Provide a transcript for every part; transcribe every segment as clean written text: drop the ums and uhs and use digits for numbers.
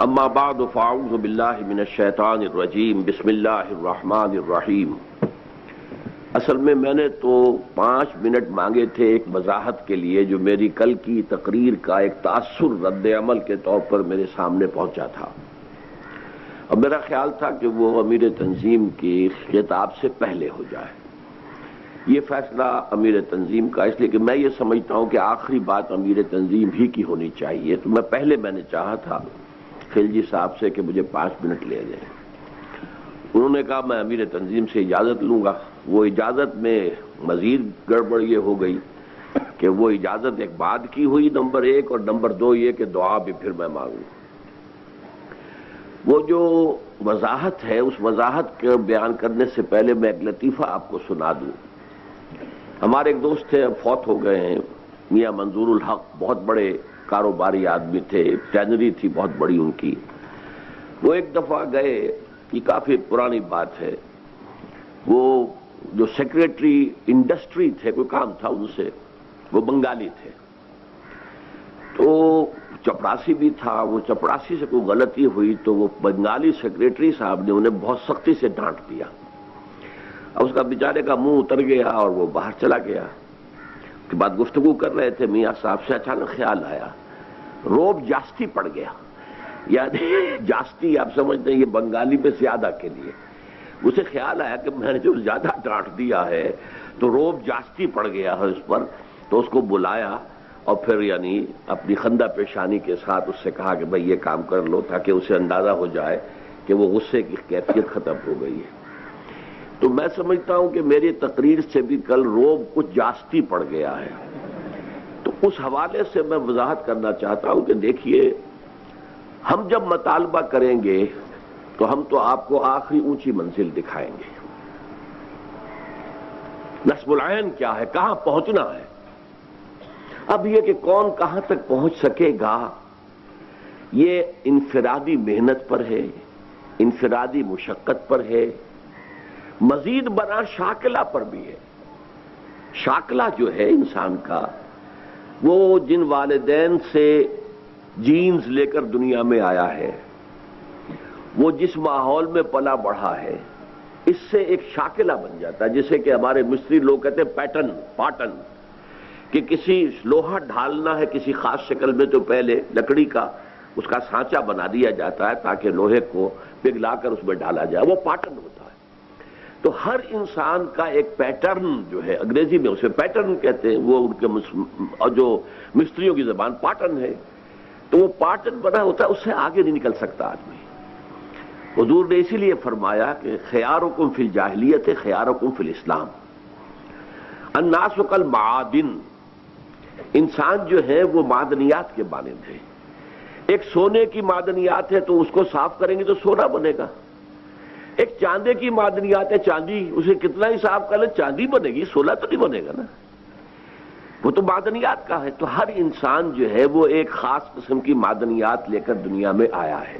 اما بعد فاعوذ باللہ من الشیطان الرجیم بسم اللہ الرحمن الرحیم۔ اصل میں نے تو 5 منٹ مانگے تھے ایک وضاحت کے لیے جو میری کل کی تقریر کا ایک تاثر رد عمل کے طور پر میرے سامنے پہنچا تھا، اور میرا خیال تھا کہ وہ امیر تنظیم کی خطاب سے پہلے ہو جائے۔ یہ فیصلہ امیر تنظیم کا، اس لیے کہ میں یہ سمجھتا ہوں کہ آخری بات امیر تنظیم ہی کی ہونی چاہیے، تو میں نے چاہا تھا خلجی صاحب سے کہ مجھے 5 منٹ لے دیں۔ انہوں نے کہا میں امیر تنظیم سے اجازت لوں گا۔ وہ اجازت میں مزید گڑبڑ یہ ہو گئی کہ وہ اجازت ایک بعد کی ہوئی، نمبر 1، اور نمبر 2 یہ کہ دعا بھی پھر میں مانگوں۔ وہ جو وضاحت ہے، اس وضاحت کے بیان کرنے سے پہلے میں ایک لطیفہ آپ کو سنا دوں۔ ہمارے ایک دوست تھے، فوت ہو گئے ہیں، میاں منظور الحق، بہت بڑے کاروباری آدمی تھے، ٹینری تھی بہت بڑی ان کی۔ وہ ایک دفعہ گئے، یہ کافی پرانی بات ہے، وہ جو سیکریٹری انڈسٹری تھے، کوئی کام تھا ان سے، وہ بنگالی تھے، تو چپراسی بھی تھا، وہ چپراسی سے کوئی غلطی ہوئی تو وہ بنگالی سیکریٹری صاحب نے انہیں بہت سختی سے ڈانٹ دیا۔ اب اس کا بیچارے کا منہ اتر گیا اور وہ باہر چلا گیا۔ اس کے بعد گفتگو کر رہے تھے میاں صاحب سے، اچانک خیال آیا، روب جاستی پڑ گیا، یعنی جاستی آپ سمجھتے ہیں یہ بنگالی میں زیادہ کے لیے۔ اسے خیال آیا کہ میں نے جو زیادہ ڈانٹ دیا ہے تو روب جاستی پڑ گیا ہے اس پر، تو اس کو بلایا اور پھر یعنی اپنی خندہ پیشانی کے ساتھ اس سے کہا کہ بھئی یہ کام کر لو، تاکہ اسے اندازہ ہو جائے کہ وہ غصے کی کیفیت ختم ہو گئی ہے۔ تو میں سمجھتا ہوں کہ میری تقریر سے بھی کل روب کچھ جاستی پڑ گیا ہے، تو اس حوالے سے میں وضاحت کرنا چاہتا ہوں کہ دیکھیے، ہم جب مطالبہ کریں گے تو ہم تو آپ کو آخری اونچی منزل دکھائیں گے۔ نصب العین کیا ہے، کہاں پہنچنا ہے۔ اب یہ کہ کون کہاں تک پہنچ سکے گا، یہ انفرادی محنت پر ہے، انفرادی مشقت پر ہے، مزید برآں شاکلہ پر بھی ہے۔ شاکلہ جو ہے انسان کا، وہ جن والدین سے جینز لے کر دنیا میں آیا ہے، وہ جس ماحول میں پلا بڑھا ہے، اس سے ایک شاکلہ بن جاتا ہے، جسے کہ ہمارے مستری لوگ کہتے ہیں پاٹن، کہ کسی لوہا ڈھالنا ہے کسی خاص شکل میں تو پہلے لکڑی کا اس کا سانچہ بنا دیا جاتا ہے تاکہ لوہے کو پگھلا کر اس میں ڈالا جائے، وہ پاٹن ہوتا ہے۔ تو ہر انسان کا ایک پیٹرن جو ہے، انگریزی میں اسے پیٹرن کہتے ہیں، وہ ان کے جو مستریوں کی زبان پاٹن ہے، تو وہ پاٹن بنا ہوتا ہے، اس سے آگے نہیں نکل سکتا آدمی۔ حضور نے اسی لیے فرمایا کہ خیارکم فی الجاہلیت خیارکم فی الاسلام۔ الناس کالمعادن، انسان جو ہے وہ معدنیات کے مانند ہے۔ ایک سونے کی معدنیات ہے تو اس کو صاف کریں گے تو سونا بنے گا۔ ایک چاندے کی معدنیات ہے، چاندی، اسے کتنا ہی صاف کر لیں چاندی بنے گی، سونا تو نہیں بنے گا نا، وہ تو معدنیات کا ہے۔ تو ہر انسان جو ہے وہ ایک خاص قسم کی معدنیات لے کر دنیا میں آیا ہے،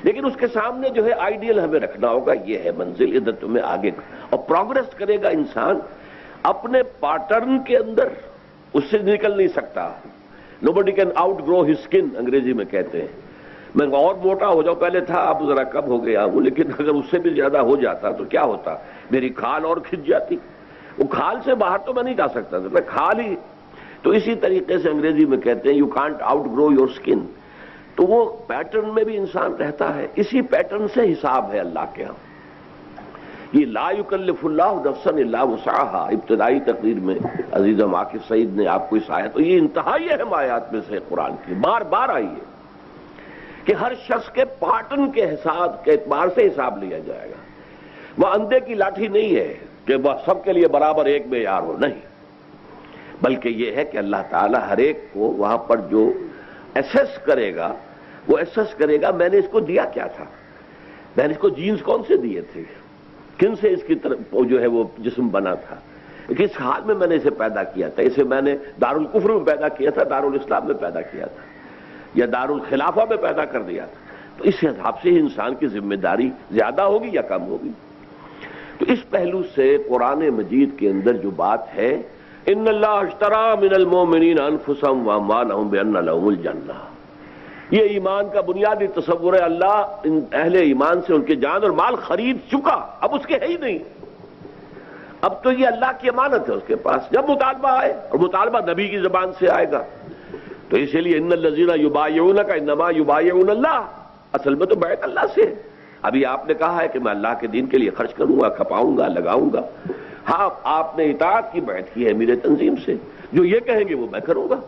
لیکن اس کے سامنے جو ہے آئیڈیل ہمیں رکھنا ہوگا، یہ ہے منزل، ادھر تمہیں آگے، اور پروگریس کرے گا انسان اپنے پیٹرن کے اندر، اس سے نکل نہیں سکتا۔ nobody can outgrow his skin انگریزی میں کہتے ہیں۔ میں اور موٹا ہو جاؤں، پہلے تھا اب ذرا کم ہو گیا ہوں، لیکن اگر اس سے بھی زیادہ ہو جاتا تو کیا ہوتا، میری کھال اور کھنچ جاتی، وہ کھال سے باہر تو میں نہیں جا سکتا تھا، میں کھال ہی۔ تو اسی طریقے سے انگریزی میں کہتے ہیں you can't outgrow your skin. تو وہ پیٹرن میں بھی انسان رہتا ہے، اسی پیٹرن سے حساب ہے اللہ کے ہاں۔ یہ لا یکلف اللہ نفسا الا وسعها، ابتدائی تقریر میں عزیزم عاکف سعید نے آپ کو اس آیت، تو یہ انتہائی اہم آیات میں سے قرآن کی بار بار آئی ہے کہ ہر شخص کے پیٹرن کے حساب کے اعتبار سے حساب لیا جائے گا۔ وہ اندھے کی لاٹھی نہیں ہے کہ وہ سب کے لیے برابر ایک معیار ہو، نہیں، بلکہ یہ ہے کہ اللہ تعالیٰ ہر ایک کو وہاں پر جو ایسس کرے گا، وہ ایسس کرے گا میں نے اس کو دیا کیا تھا، میں نے اس کو جینز کون سے دیے تھے، کن سے اس کی طرف جو ہے وہ جسم بنا تھا، کس حال میں نے اسے پیدا کیا تھا، اسے میں نے دارالکفر میں پیدا کیا تھا، دارالاسلام میں پیدا کیا تھا، یا دارالخلافہ میں پیدا کر دیا تھا۔ تو اس حساب سے ہی انسان کی ذمہ داری زیادہ ہوگی یا کم ہوگی۔ تو اس پہلو سے قرآن مجید کے اندر جو بات ہے، ان اللہ اشتری من المؤمنین انفسهم واموالهم بان لهم الجنہ، یہ ایمان کا بنیادی تصور ہے، اللہ ان اہل ایمان سے ان کے جان اور مال خرید چکا، اب اس کے ہے ہی نہیں، اب تو یہ اللہ کی امانت ہے اس کے پاس، جب مطالبہ آئے، اور مطالبہ نبی کی زبان سے آئے گا، تو اسی لیے ان الذین یبایعونک انما یبایعون اللہ، اصل میں تو بیعت اللہ سے ہے۔ ابھی آپ نے کہا ہے کہ میں اللہ کے دین کے لیے خرچ کروں گا، کھپاؤں گا، لگاؤں گا، ہاں آپ نے اطاعت کی بیعت کی ہے میرے تنظیم سے، جو یہ کہیں گے وہ میں کروں گا،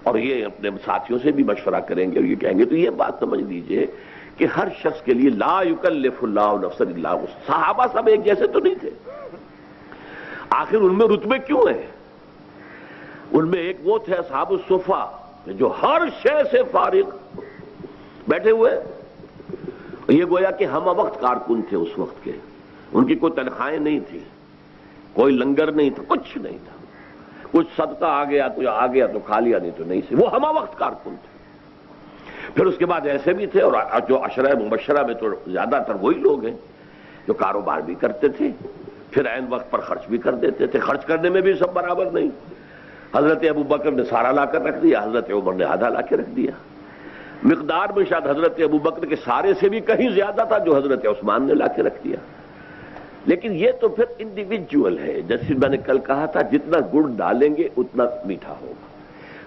اور یہ اپنے ساتھیوں سے بھی مشورہ کریں گے اور یہ کہیں گے۔ تو یہ بات سمجھ لیجئے کہ ہر شخص کے لیے لا یکلف اللہ نفسا الا وسعہا۔ صحابہ سب ایک جیسے تو نہیں تھے، آخر ان میں رتبے کیوں ہیں؟ ان میں ایک وہ تھے اصحاب الصفا جو ہر شے سے فارغ بیٹھے ہوئے، یہ گویا کہ ہم وقت کارکن تھے اس وقت کے، ان کی کوئی تنخواہیں نہیں تھی، کوئی لنگر نہیں تھا، کچھ نہیں تھا، کچھ صدقہ آ گیا تو کھا لیا، نہیں تو نہیں سے، وہ ہم وقت کارکن تھے۔ پھر اس کے بعد ایسے بھی تھے، اور جو عشرہ مبشرہ میں تو زیادہ تر وہی لوگ ہیں جو کاروبار بھی کرتے تھے، پھر عین وقت پر خرچ بھی کر دیتے تھے، خرچ کرنے میں بھی سب برابر نہیں۔ حضرت ابو بکر نے سارا لا کر رکھ دیا، حضرت عمر نے آدھا لا کے رکھ دیا، مقدار میں شاید حضرت ابو بکر کے سارے سے بھی کہیں زیادہ تھا جو حضرت عثمان نے لا کے رکھ دیا۔ لیکن یہ تو پھر انڈیویجول ہے، جیسے میں نے کل کہا تھا جتنا گڑ ڈالیں گے اتنا میٹھا ہوگا۔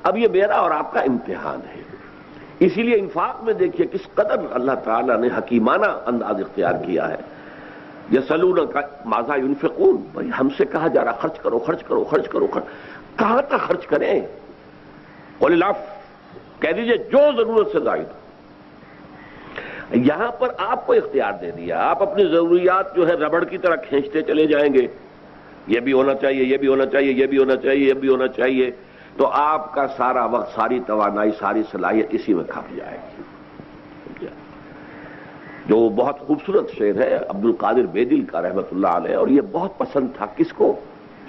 اب یہ میرا اور آپ کا امتحان ہے، اسی لیے انفاق میں دیکھیے کس قدر اللہ تعالیٰ نے حکیمانہ انداز اختیار کیا ہے۔ یسألونک ماذا ينفقون، بھائی ہم سے کہا جا رہا خرچ کرو خرچ کرو خرچ کرو، کہاں تک خرچ کریں؟ قل العفو، کہہ دیجئے جو ضرورت سے زائد ہو۔ یہاں پر آپ کو اختیار دے دیا، آپ اپنی ضروریات جو ہے ربڑ کی طرح کھینچتے چلے جائیں گے، یہ بھی ہونا چاہیے، یہ بھی ہونا چاہیے، یہ بھی ہونا چاہیے، یہ بھی ہونا چاہیے، تو آپ کا سارا وقت، ساری توانائی، ساری صلاحیت اسی میں کھپ جائے گی۔ جو بہت خوبصورت شعر ہے عبد القادر بیدل کا رحمت اللہ علیہ، اور یہ بہت پسند تھا کس کو؟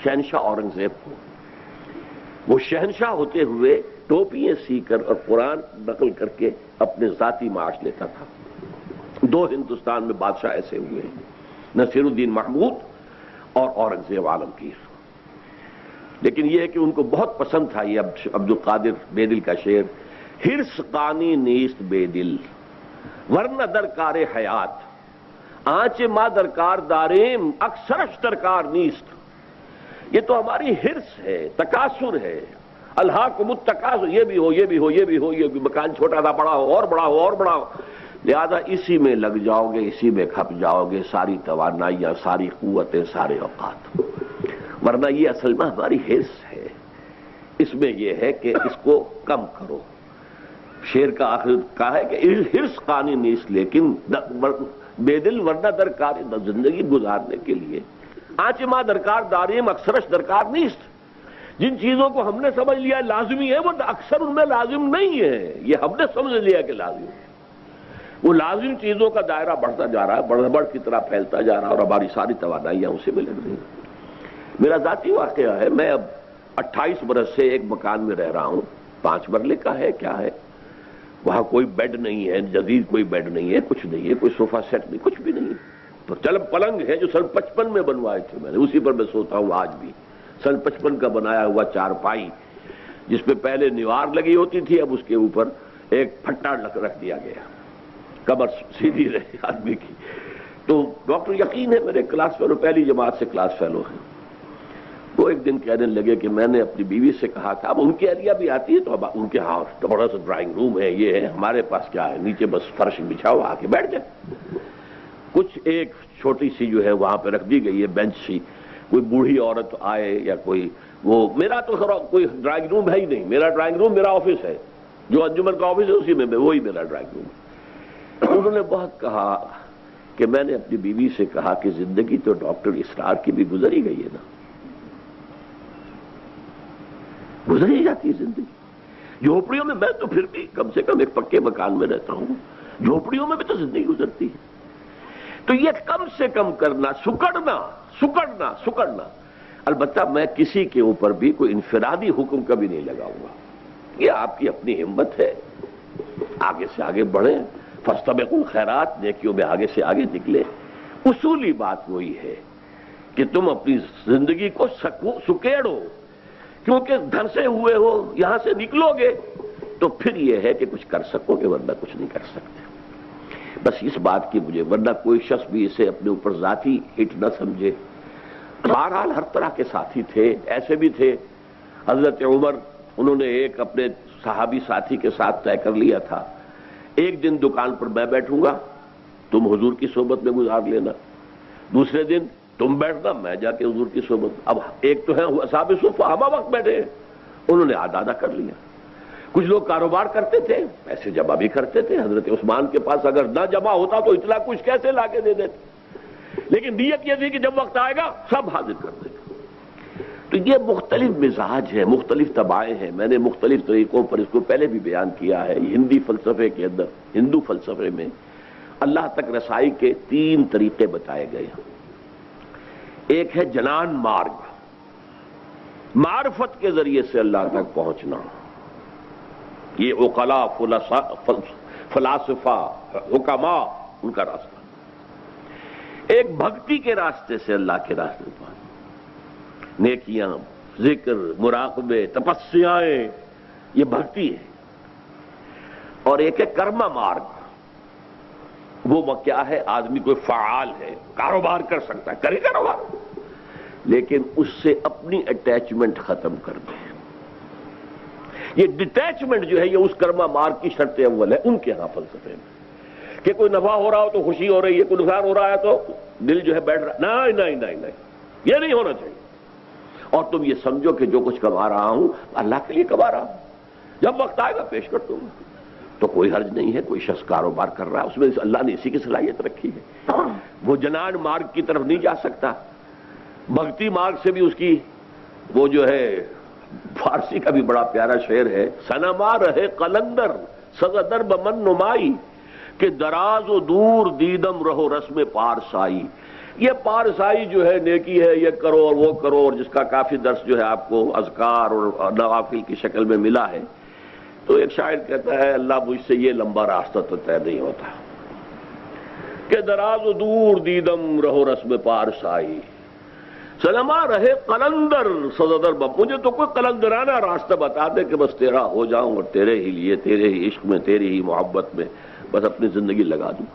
شہنشاہ اورنگزیب کو۔ وہ شہنشاہ ہوتے ہوئے ٹوپیاں سی کر اور قرآن نقل کر کے اپنے ذاتی معاش لیتا تھا۔ دو ہندوستان میں بادشاہ ایسے ہوئے ہیں، نصیر الدین محمود اور اورنگزیب عالمگیر۔ لیکن یہ ہے کہ ان کو بہت پسند تھا یہ عبد القادر بیدل کا شعر، ہرس قانی نیست بے دل ورنہ درکار حیات، آنچ ما درکار داریم اکثرش درکار نیست۔ یہ تو ہماری ہرس ہے، تکاثر ہے، الہاکم التکاثر، یہ بھی ہو یہ بھی ہو یہ بھی ہو، یہ بھی مکان چھوٹا تھا بڑا ہو اور بڑا ہو اور بڑا ہو، لہذا اسی میں لگ جاؤ گے، اسی میں کھپ جاؤ گے، ساری توانائیاں، ساری قوتیں، سارے اوقات، ورنہ یہ اصل میں ہماری ہرس ہے۔ اس میں یہ ہے کہ اس کو کم کرو۔ شعر کا آخر کہا ہے کہ ہرس قانی نیست، لیکن بے دل ورنہ درکار، زندگی گزارنے کے لیے آنچ ما درکار داریم اکثرش درکار نیست۔ جن چیزوں کو ہم نے سمجھ لیا لازمی ہے وہ اکثر ان میں لازم نہیں ہے، یہ ہم نے سمجھ لیا کہ لازم ہے۔ وہ لازم چیزوں کا دائرہ بڑھتا جا رہا ہے، بڑھ کی طرح پھیلتا جا رہا ہے، اور ہماری ساری توانائیاں اسی میں لگ رہی ہیں۔ میرا ذاتی واقعہ ہے، میں اب 28 برس سے ایک مکان میں رہ رہا ہوں، 5 مرلے کا ہے، کیا ہے وہاں، کوئی بیڈ نہیں ہے، جدید کوئی بیڈ نہیں ہے، کچھ نہیں ہے، کوئی صوفہ سیٹ نہیں، کچھ بھی نہیں، تو چل پلنگ ہے جو سن 55 میں بنوائے تھے میں نے، اسی پر میں سوتا ہوں آج بھی، سن 55 کا بنایا ہوا چارپائی، جس پہ پہلے نیوار لگی ہوتی تھی، اب اس کے اوپر ایک پھٹا رکھ دیا گیا، کمر سیدھی رہے آدمی کی۔ تو ڈاکٹر یقین ہے میرے کلاس فیلو، پہلی جماعت سے کلاس فیلو ہیں، وہ ایک دن کہنے لگے کہ میں نے اپنی بیوی سے کہا تھا، اب ان کی ایریا بھی آتی ہے تو اب ان کے ہاں بڑا سا ڈرائنگ روم ہے، یہ ہے، ہمارے پاس کیا ہے، نیچے بس فرش بچھاؤ، آ کے بیٹھ جائے، کچھ ایک چھوٹی سی جو ہے وہاں پہ رکھ دی گئی ہے بینچ سی، کوئی بوڑھی عورت آئے یا کوئی، وہ میرا تو کوئی ڈرائنگ روم ہے ہی نہیں، میرا ڈرائنگ روم میرا آفس ہے، جو انجمن کا آفس ہے اسی میں وہی میرا ڈرائنگ روم ہے۔ انہوں نے بہت کہا کہ میں نے اپنی بیوی سے کہا کہ زندگی تو ڈاکٹر اسرار کی بھی گزر ہی گئی ہے نا، گزر ہی جاتی ہے زندگی، جھوپڑیوں میں تو پھر بھی کم سے کم ایک پکے مکان میں رہتا ہوں، جھوپڑیوں میں بھی تو زندگی گزرتی ہے۔ تو یہ کم سے کم کرنا، سکڑنا، البتہ میں کسی کے اوپر بھی کوئی انفرادی حکم کبھی نہیں لگاؤں گا، یہ آپ کی اپنی ہمت ہے، آگے سے آگے بڑھیں، فاستبقوا الخیرات، نیکیوں میں آگے سے آگے نکلے۔ اصولی بات وہی ہے کہ تم اپنی زندگی کو سکیڑو، کیونکہ دھنسے ہوئے ہو، یہاں سے نکلو گے تو پھر یہ ہے کہ کچھ کر سکو گے، ورنہ کچھ نہیں کر سکتے. بس اس بات کی مجھے، ورنہ کوئی شخص بھی اسے اپنے اوپر ذاتی ہٹ نہ سمجھے. بہرحال ہر طرح کے ساتھی تھے، ایسے بھی تھے. حضرت عمر، انہوں نے ایک اپنے صحابی ساتھی کے ساتھ طے کر لیا تھا، ایک دن دکان پر میں بیٹھوں گا، تم حضور کی صحبت میں گزار لینا، دوسرے دن تم بیٹھنا، میں جا کے حضور کی صحبت. اب ایک تو ہے اصحاب صفہ، ہمہ وقت بیٹھے ہیں، انہوں نے آدھا کر لیا. کچھ لوگ کاروبار کرتے تھے، پیسے جمع بھی کرتے تھے. حضرت عثمان کے پاس اگر نہ جمع ہوتا تو اتنا کچھ کیسے لا کے دے دیتے، لیکن نیت یہ تھی کہ جب وقت آئے گا سب حاضر کر دیں گے. تو یہ مختلف مزاج ہے، مختلف طبائیں ہیں. میں نے مختلف طریقوں پر اس کو پہلے بھی بیان کیا ہے. ہندی فلسفے کے اندر، ہندو فلسفے میں اللہ تک رسائی کے 3 طریقے بتائے گئے ہیں. ایک ہے جنان مارگ، معرفت کے ذریعے سے اللہ تک پہنچنا. یہ عقلاء، فلاسفہ، حکماء، ان کا راستہ. ایک بھکتی کے راستے سے اللہ کے راستے پر، نیکیاں، ذکر، مراقبے، تپسیائیں، یہ بھکتی ہے. اور ایک ہے کرما مارگ، وہ کیا ہے؟ آدمی کوئی فعال ہے، کاروبار کر سکتا ہے، کرے کاروبار، لیکن اس سے اپنی اٹیچمنٹ ختم کر دے. یہ ڈیٹیچمنٹ جو ہے یہ اس کرما مارگ کی شرط اول ہے ان کے ہاں فلسفے میں، کہ کوئی نفع ہو رہا ہو تو خوشی ہو رہی ہے، کوئی نقصان ہو رہا ہے تو دل جو ہے بیٹھ رہا. نہیں، یہ نہیں ہونا چاہیے. اور تم یہ سمجھو کہ جو کچھ کما رہا ہوں اللہ کے لیے کما رہا ہوں، جب وقت آئے گا پیش کر دوں گا. تو کوئی حرج نہیں ہے. کوئی شخص کاروبار کر رہا ہے، اس میں اللہ نے اسی کی صلاحیت رکھی ہے. وہ جنان مارگ کی طرف نہیں جا سکتا، بھکتی مارگ سے بھی اس کی، وہ جو ہے فارسی کا بھی بڑا پیارا شعر ہے، سنما رہے قلندر سزدر بمن نمائی، کہ دراز و دور دیدم رہو رسم پارسائی. یہ پارسائی جو ہے نیکی ہے، یہ کرو اور وہ کرو، اور جس کا کافی درس جو ہے آپ کو اذکار اور نوافل کی شکل میں ملا ہے. تو ایک شاعر کہتا ہے، اللہ مجھ سے یہ لمبا راستہ تو طے نہیں ہوتا کہ دراز و دور دیدم رہو رسم پارسائی، سلما رہے قلندر سزدر بم. مجھے تو کوئی قلندرانہ راستہ بتا دے کہ بس تیرا ہو جاؤں اور تیرے ہی لیے، تیرے ہی عشق میں، تیرے ہی محبت میں بس اپنی زندگی لگا دوں.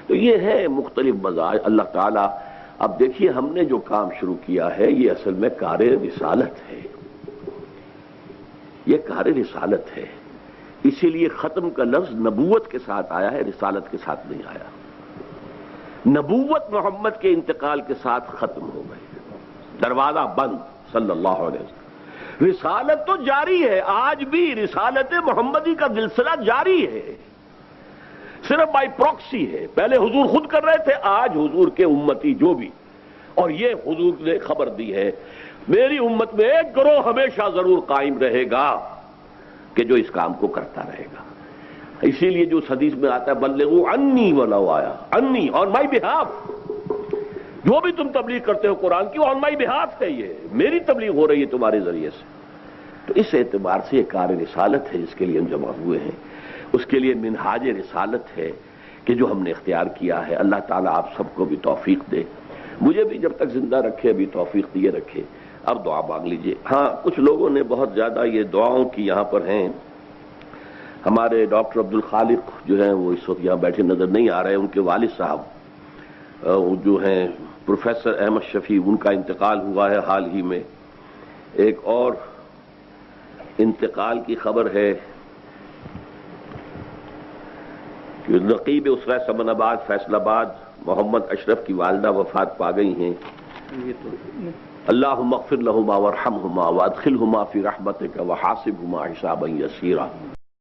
تو یہ ہے مختلف مزاج. اللہ تعالیٰ، اب دیکھیے ہم نے جو کام شروع کیا ہے یہ اصل میں کار رسالت ہے، یہ کار رسالت ہے. اسی لیے ختم کا لفظ نبوت کے ساتھ آیا ہے، رسالت کے ساتھ نہیں آیا. نبوت محمد کے انتقال کے ساتھ ختم ہو گئی، دروازہ بند صلی اللہ علیہ وسلم. رسالت تو جاری ہے، آج بھی رسالت محمدی کا سلسلہ جاری ہے، صرف بائی پروکسی ہے. پہلے حضور خود کر رہے تھے، آج حضور کے امتی جو بھی، اور یہ حضور نے خبر دی ہے، میری امت میں ایک گروہ ہمیشہ ضرور قائم رہے گا کہ جو اس کام کو کرتا رہے گا. اسی لیے جو حدیث میں آتا ہے بلغوا عنی ولو آیا، انی آن مائی بہاف، جو بھی تم تبلیغ کرتے ہو قرآن کی آن مائی بہاف ہے، یہ میری تبلیغ ہو رہی ہے تمہارے ذریعے سے. تو اس اعتبار سے یہ کار رسالت ہے جس کے لیے ہم جمع ہوئے ہیں. اس کے لیے منہاج رسالت ہے کہ جو ہم نے اختیار کیا ہے. اللہ تعالیٰ آپ سب کو بھی توفیق دے، مجھے بھی جب تک زندہ رکھے ابھی توفیق دیے رکھے. اب دعا مانگ لیجئے. ہاں، کچھ لوگوں نے بہت زیادہ یہ دعاؤں کی یہاں پر ہیں. ہمارے ڈاکٹر عبد الخالق جو ہیں وہ اس وقت یہاں بیٹھے نظر نہیں آ رہے. ان کے والد صاحب جو ہیں پروفیسر احمد شفیع، ان کا انتقال ہوا ہے حال ہی میں. ایک اور انتقال کی خبر ہے کہ نقیب اسرہ سمن آباد فیصل آباد محمد اشرف کی والدہ وفات پا گئی ہیں. اللہم اغفر لہما وارحمہما وادخلہما فی رحمتک وحاسبہما حسابا یسیرا.